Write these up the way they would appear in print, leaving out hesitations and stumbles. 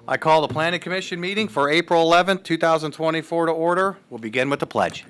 I call the Planning Commission meeting for April 11th, 2024 to order. We'll begin with the pledge.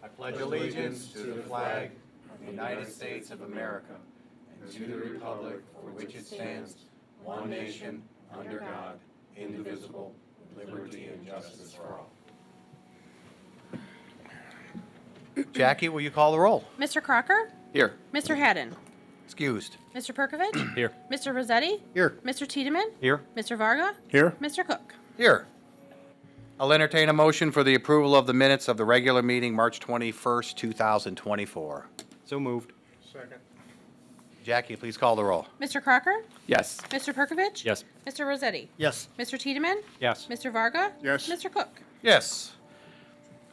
I pledge allegiance to the flag of the United States of America and to the republic for which it stands, one nation, under God, indivisible, with liberty and justice for all. Jackie, will you call the roll? Mr. Crocker? Here. Mr. Haddon? Excused. Mr. Perkovich? Here. Mr. Rossetti? Here. Mr. Tiedemann? Here. Mr. Varga? Here. Mr. Cook? Here. I'll entertain a motion for the approval of the minutes of the regular meeting, March 21st, 2024. So moved. Second. Jackie, please call the roll. Mr. Crocker? Yes. Mr. Perkovich? Yes. Mr. Rossetti? Yes. Mr. Tiedemann? Yes. Mr. Varga? Yes. Mr. Cook? Yes.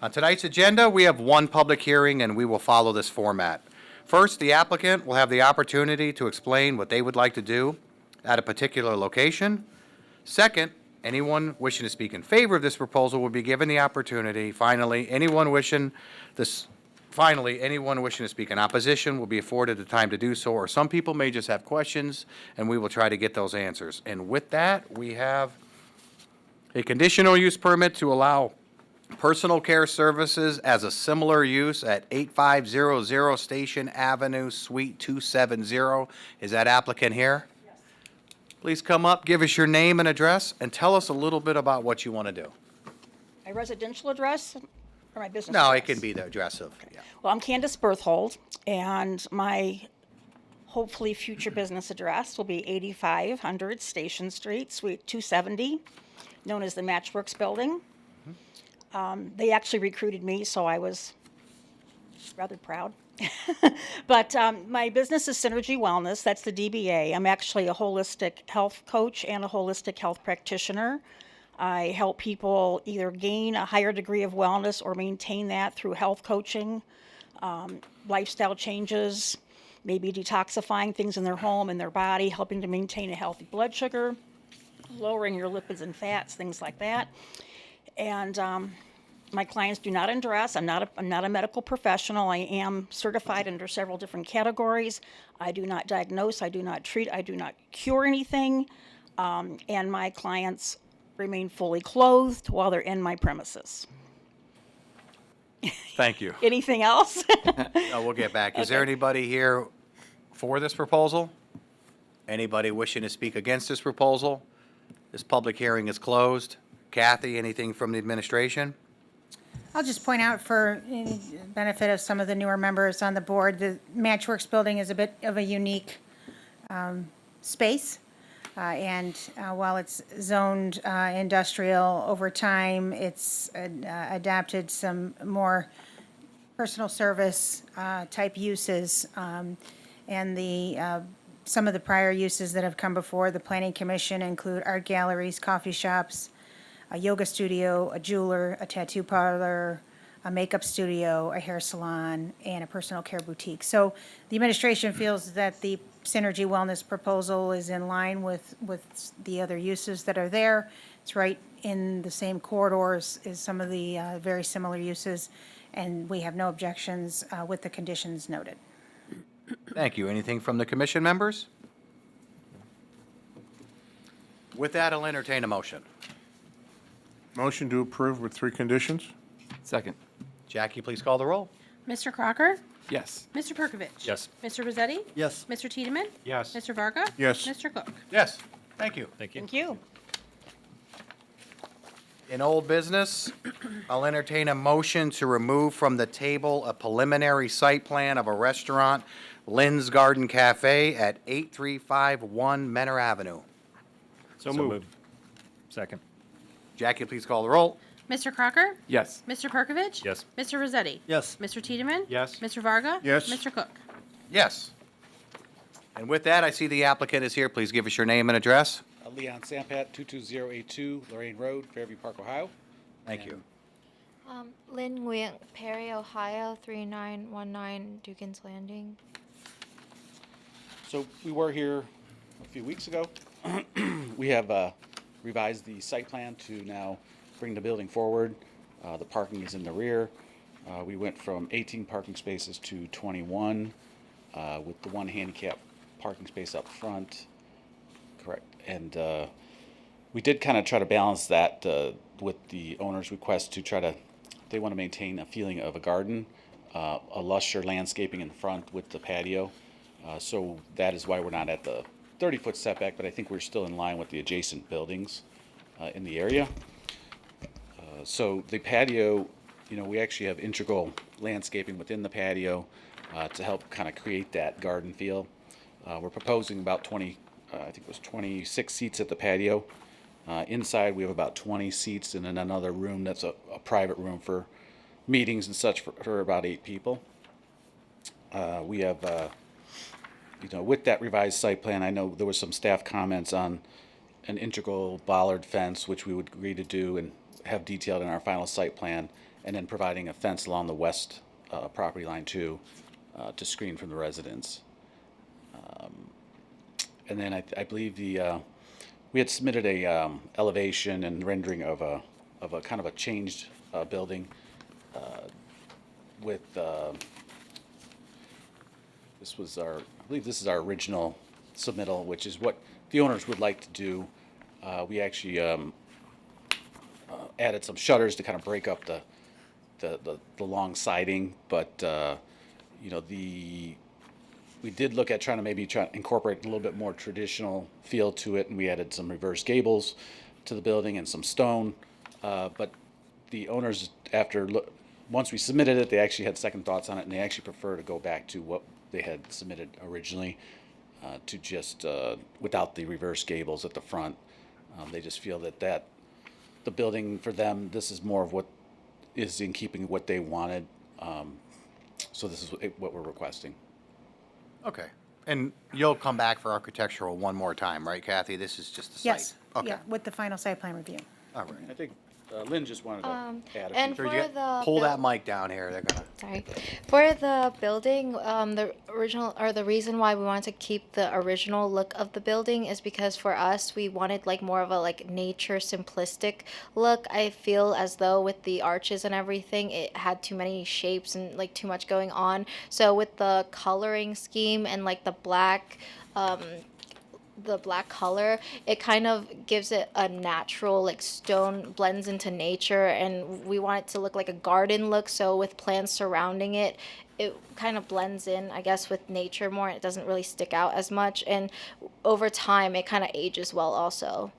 On tonight's agenda, we have one public hearing, and we will follow this format. First, the applicant will have the opportunity to explain what they would like to do at a particular location. Second, anyone wishing to speak in favor of this proposal will be given the opportunity. Finally, anyone wishing to speak in opposition will be afforded the time to do so, or some people may just have questions, and we will try to get those answers. And with that, we have a conditional use permit to allow personal care services as a similar use at 8500 Station Avenue, Suite 270. Is that applicant here? Yes. Please come up, give us your name and address, and tell us a little bit about what you want to do. My residential address or my business No, it address? can be the address of, yeah. Well, I'm Candace Berthold, and my hopefully future business address will be 8500 Station Street, Suite 270, known as the Matchworks Building. They actually recruited me, so I was rather proud. But my business is Synergy Wellness. That's the DBA. I'm actually a holistic health coach and a holistic health practitioner. I help people either gain a higher degree of wellness or maintain that through health coaching, lifestyle changes, maybe detoxifying things in their home and their body, helping to maintain a healthy blood sugar, lowering your lipids and fats, things like that. And my clients do not undress. I'm not a medical professional. I am certified under several different categories. I do not diagnose. I do not treat. I do not cure anything. And my clients remain fully clothed while they're in my premises. Thank you. Anything else? No, we'll get back. Is there anybody here for this proposal? Anybody wishing to speak against this proposal? This public hearing is closed. Kathy, anything from the administration? I'll just point out for benefit of some of the newer members on the board, the Matchworks building is a bit of a unique space. And while it's zoned industrial, over time, it's adapted some more personal service type uses. And some of the prior uses that have come before the Planning Commission include art galleries, coffee shops, a yoga studio, a jeweler, a tattoo parlor, a makeup studio, a hair salon, and a personal care boutique. So the administration feels that the Synergy Wellness proposal is in line with the other uses that are there. It's right in the same corridors as some of the very similar uses, and we have no objections with the conditions noted. Thank you. Anything from the commission members? With that, I'll entertain a motion. Motion to approve with 3 conditions? Second. Jackie, please call the roll. Mr. Crocker? Yes. Mr. Perkovich? Yes. Mr. Rossetti? Yes. Mr. Tiedemann? Yes. Mr. Varga? Yes. Mr. Cook? Yes. Thank you. Thank you. Thank you. In old business, I'll entertain a motion to remove from the table a preliminary site plan of a restaurant, Lynn's Garden Cafe at 8351 Menor Avenue. So moved. Second. Jackie, please call the roll. Mr. Crocker? Yes. Mr. Perkovich? Yes. Mr. Rossetti? Yes. Mr. Tiedemann? Yes. Mr. Varga? Yes. Mr. Cook? Yes. And with that, I see the applicant is here. Please give us your name and address. Leon Sampat, 22082 Lorraine Road, Fairview Park, Ohio. Thank you. Lynn Nguyen, Perry, Ohio, 3919 Dugan's Landing. So we were here a few weeks ago. We have revised the site plan to now bring the building forward. The parking is in the rear. We went from 18 parking spaces to 21 with the one handicap parking space up front. Correct. And we did kind of try to balance that with the owner's request to try to, they want to maintain a feeling of a garden, a lusher landscaping in front with the patio. So that is why we're not at the 30-foot setback, but I think we're still in line with the adjacent buildings in the area. So the patio, you know, we actually have integral landscaping within the patio to help kind of create that garden feel. We're proposing about 20, I think it was 26 seats at the patio. Inside, we have about 20 seats, and then another room that's a private room for meetings and such for about 8 people. We have, you know, with that revised site plan, I know there was some staff comments on an integral bollard fence, which we would agree to do and have detailed in our final site plan, and then providing a fence along the west property line too, to screen from the residents. And then I believe we had submitted a elevation and rendering of a kind of a changed building with this was our, I believe this is our original submittal, which is what the owners would like to do. We actually added some shutters to kind of break up the long siding, but you know, we did look at trying to maybe try to incorporate a little bit more traditional feel to it, and we added some reverse gables to the building and some stone. But the owners, once we submitted it, they actually had second thoughts on it, and they actually prefer to go back to what they had submitted originally, to just without the reverse gables at the front. They just feel that the building for them, this is more of what is in keeping with what they wanted. So this is what we're requesting. Okay. And you'll come back for architectural one more time, right, Kathy? This is just the site? Yes, Okay. yeah, with the final site plan review. All right. I think Lynn just wanted to add a and few. for Sure, you the pull buil- that mic down here. They're gonna. Sorry. For the building, the original, or the reason why we wanted to keep the original look of the building is because for us, we wanted like more of a like nature simplistic look. I feel as though with the arches and everything, it had too many shapes and like too much going on. So with the coloring scheme and like the black color, it kind of gives it a natural like stone, blends into nature, and we want it to look like a garden look, so with plants surrounding it, it kind of blends in, I guess, with nature more. It doesn't really stick out as much, and over time it kind of ages well also.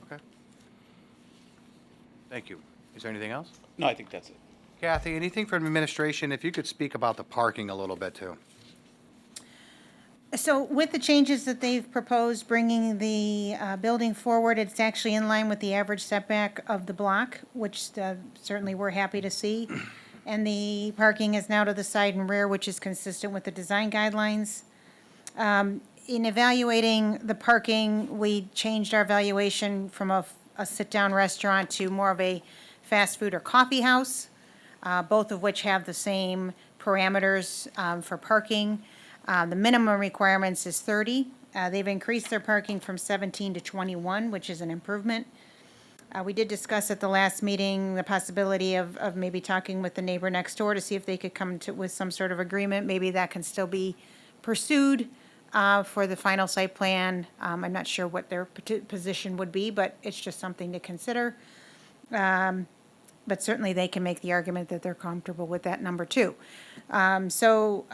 Okay. Thank you. Is there anything else? No, I think that's it. Kathy, anything from administration? If you could speak about the parking a little bit too. So with the changes that they've proposed, bringing the building forward, it's actually in line with the average setback of the block, which certainly we're happy to see. And the parking is now to the side and rear, which is consistent with the design guidelines. In evaluating the parking, we changed our valuation from a sit-down restaurant to more of a fast food or coffee house, both of which have the same parameters for parking. The minimum requirements is 30. They've increased their parking from 17 to 21, which is an improvement. We did discuss at the last meeting the possibility of maybe talking with the neighbor next door to see if they could come with some sort of agreement. Maybe that can still be pursued for the final site plan. I'm not sure what their position would be, but it's just something to consider. But certainly they can make the argument that they're comfortable with that number too. So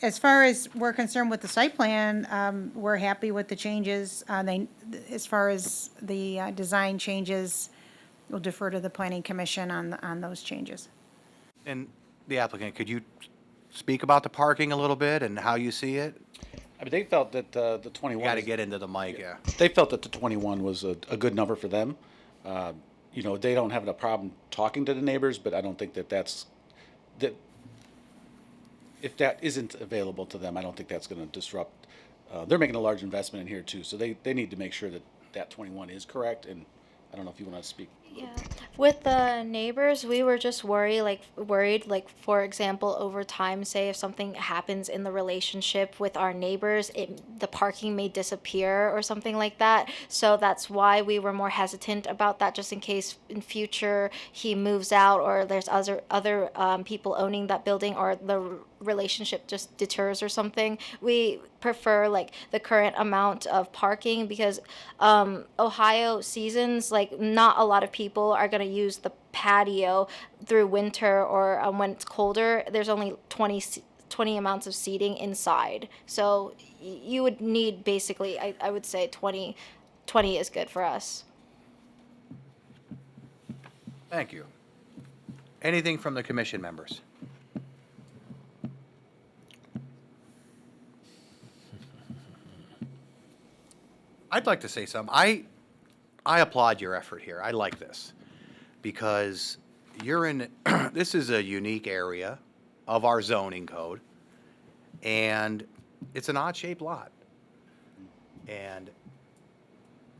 as far as we're concerned with the site plan, we're happy with the changes. As far as the design changes, we'll defer to the planning commission on those changes. And the applicant, could you speak about the parking a little bit and how you see it? I mean, they felt that the 21. Got to get into the mic, yeah. They felt that the 21 was a good number for them. You know, they don't have a problem talking to the neighbors, but I don't think that if that isn't available to them, I don't think that's going to disrupt. They're making a large investment in here too, so they need to make sure that 21 is correct. And I don't know if you want to speak. Yeah. With the neighbors, we were just worried, like, for example, over time, say if something happens in the relationship with our neighbors, the parking may disappear or something like that. So that's why we were more hesitant about that, just in case in future he moves out or there's other people owning that building or the relationship just deters or something. We prefer like the current amount of parking because Ohio seasons, like not a lot of people are going to use the patio through winter or when it's colder. There's only 20 amounts of seating inside. So you would need basically, I would say 20 is good for us. Thank you. Anything from the commission members? I'd like to say something. I applaud your effort here. I like this because you're in, this is a unique area of our zoning code, and it's an odd-shaped lot. And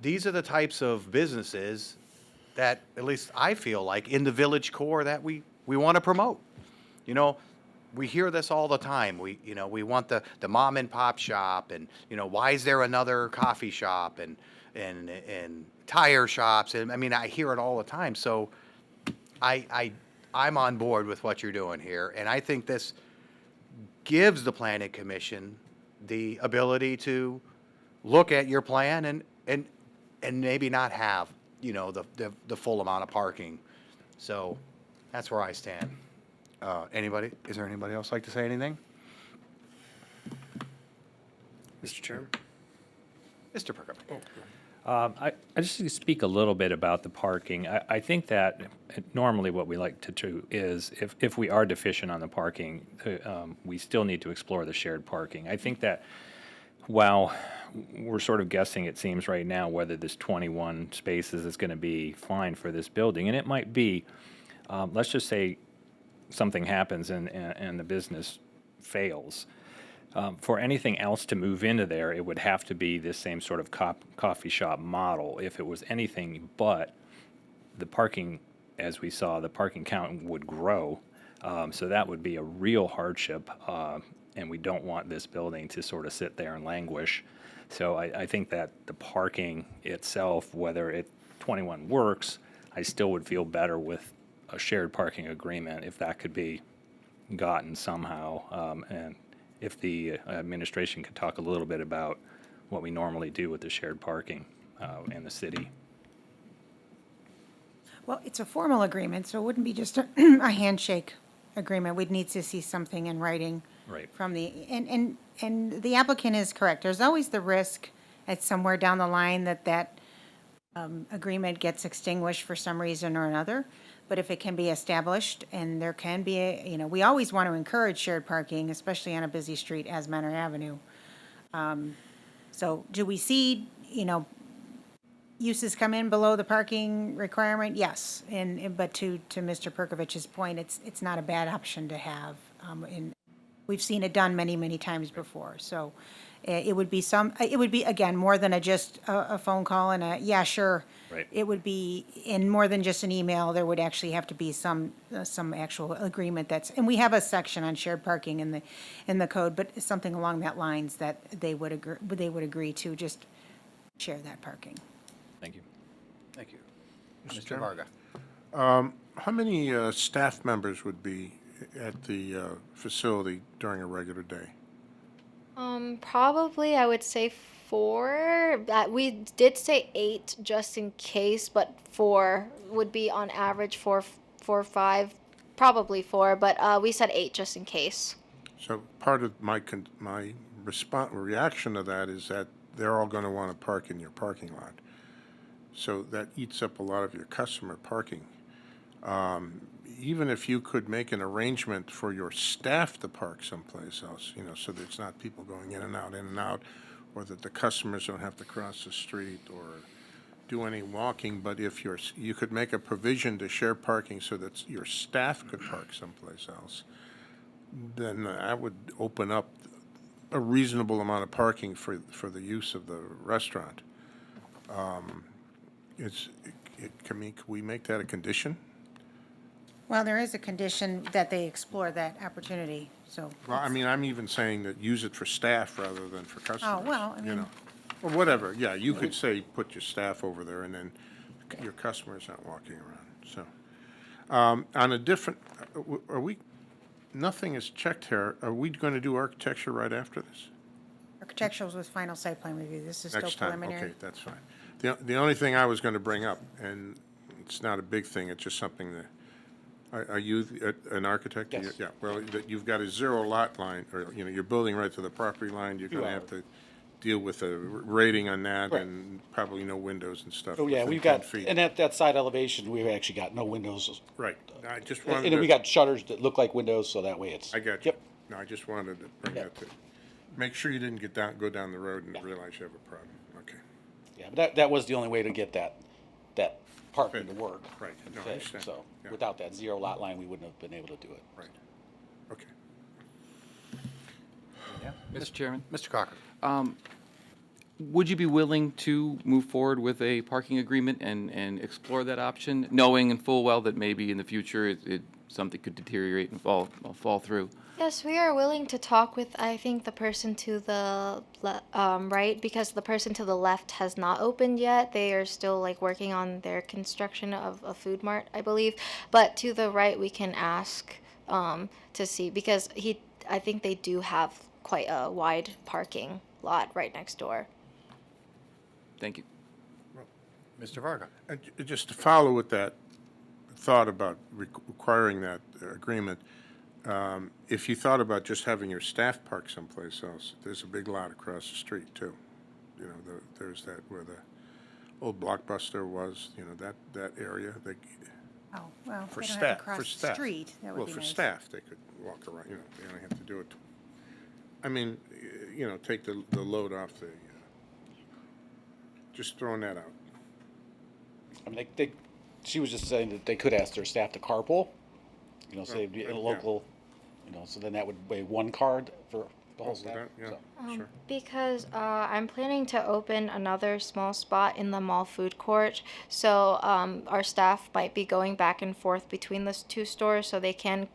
these are the types of businesses that, at least I feel like, in the village core that we want to promote. You know, we hear this all the time. We want the mom and pop shop, and why is there another coffee shop and tire shops? And I mean, I hear it all the time. So I'm on board with what you're doing here, and I think this gives the planning commission the ability to look at your plan and maybe not have the full amount of parking. So that's where I stand. Is there anybody else like to say anything? Mr. Chairman? Mr. Perkins. I just need to speak a little bit about the parking. I think that normally what we like to do is, if we are deficient on the parking, we still need to explore the shared parking. I think that while we're sort of guessing, it seems right now, whether this 21 spaces is going to be fine for this building, and it might be, let's just say something happens and the business fails. For anything else to move into there, it would have to be this same sort of coffee shop model. If it was anything but, the parking, as we saw, the parking count would grow. So that would be a real hardship, and we don't want this building to sort of sit there and languish. So I think that the parking itself, whether 21 works, I still would feel better with a shared parking agreement if that could be gotten somehow. And if the administration could talk a little bit about what we normally do with the shared parking in the city. Well, it's a formal agreement, so it wouldn't be just a handshake agreement. We'd need to see something in writing. Right. From and the applicant is correct. There's always the risk at somewhere down the line that agreement gets extinguished for some reason or another. But if it can be established, and there can be we always want to encourage shared parking, especially on a busy street as Menor Avenue. So do we see, uses come in below the parking requirement? Yes. But to Mr. Perkovich's point, it's not a bad option to have. We've seen it done many, many times before. So it would be again, more than just a phone call and yeah, sure. Right. It would be in more than just an email. There would actually have to be some actual agreement and we have a section on shared parking in the code, but something along that lines that they would agree to just share that parking. Thank you. Thank you. Mr. Mr. Chairman? Varga. How many staff members would be at the facility during a regular day? Probably I would say 4. We did say 8 just in case, but 4 would be on average 4 or 5, probably 4, but we said 8 just in case. So part of my reaction to that is that they're all going to want to park in your parking lot. So that eats up a lot of your customer parking. Even if you could make an arrangement for your staff to park someplace else, so that it's not people going in and out, or that the customers don't have to cross the street or do any walking, but if you could make a provision to share parking so that your staff could park someplace else, then that would open up a reasonable amount of parking for the use of the restaurant. can we make that a condition? Well, there is a condition that they explore that opportunity, so. Well, I mean, I'm even saying that use it for staff rather than for customers. well, I you mean- know. Or whatever, yeah, you could say, put your staff over there, and then your customers aren't walking around, so. On a different, are we, nothing is checked here, are we going to do architecture right after this? Architecturals with final site plan review. This is still Next time, preliminary. okay, that's fine. The only thing I was going to bring up, and it's not a big thing, it's just something that, are you an architect? Yes. Yeah, well, that you've got a zero lot line, or, you know, you're building right to the property line, you're You going to are. have to deal with a rating on that, Right. and probably no windows and stuff. Oh, yeah, within we've 10 got, feet. and at that side elevation, we've actually got no windows. Right, I just And wanted then we to, got shutters that look like windows, so that way it's. I got you. Yep. No, I just wanted to bring Yep. that to, make sure you didn't go down the road and realize you have a problem, okay. Yeah, but that was the only way to get that parking to work. Right, no, I Okay, understand. so Yeah. without that zero lot line, we wouldn't have been able to do it. Right, okay. Mr. Chairman, Mr. Crocker? would you be willing to move forward with a parking agreement and explore that option, knowing in full well that maybe in the future something could deteriorate and fall through? Yes, we are willing to talk with, I think, the person to the right, because the person to the left has not opened yet. They are still like working on their construction of a food mart, I believe. But to the right, we can ask to see, because I think they do have quite a wide parking lot right next door. Thank you. Mr. Varga? And just to follow with that thought about requiring that agreement, if you thought about just having your staff park someplace else, there's a big lot across the street too. You know, there's that where the old Blockbuster was, you know, that area, Oh, well, for they don't have staff, to cross for the staff. street. That would Well, be for nice. staff, they could walk around, you know, they only have to do it. I mean, you know, take the load off the, just throwing that out. I mean, she was just saying that they could ask their staff to carpool, you know, say Right, a yeah. local, you know, so then that would weigh one card for the whole With staff. that, yeah, so. sure. Because I'm planning to open another small spot in the mall food court. So our staff might be going back and forth between the two stores, so they can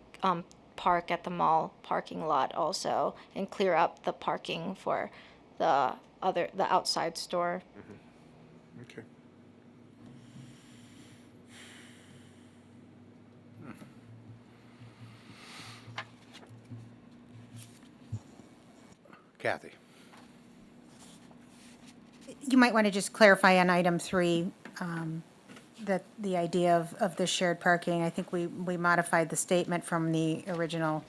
park at the mall parking lot also and clear up the parking for the outside store. Okay. Kathy? You might want to just clarify on item 3, that the idea of the shared parking, I think we modified the statement from the original.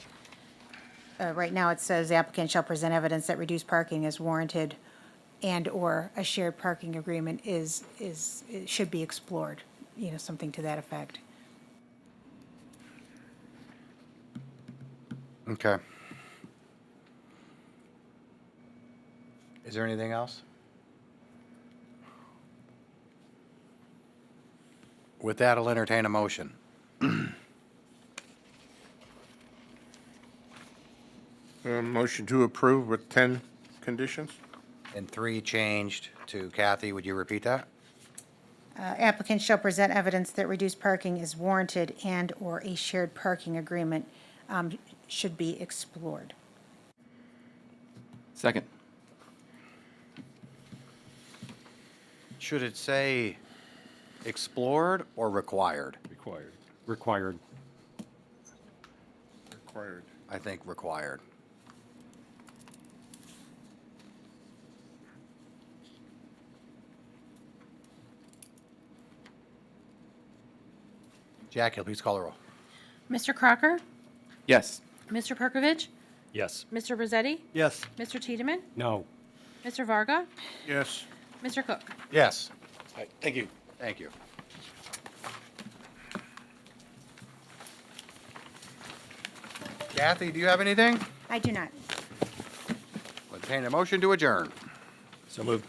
Right now, it says applicant shall present evidence that reduced parking is warranted and/or a shared parking agreement should be explored, you know, something to that effect. Okay. Is there anything else? With that, I'll entertain a motion. Motion to approve with 10 conditions? And 3 changed to Kathy. Would you repeat that? Applicant shall present evidence that reduced parking is warranted and/or a shared parking agreement should be explored. Second. Should it say explored or required? Required. Required. Required. I think required. Jackie, please call the roll. Mr. Crocker? Yes. Mr. Perkovich? Yes. Mr. Rozzetti? Yes. Mr. Tiedemann? No. Mr. Varga? Yes. Mr. Cook? Yes. All right, thank you. Thank you. Kathy, do you have anything? I do not. Entertain a motion to adjourn. So moved.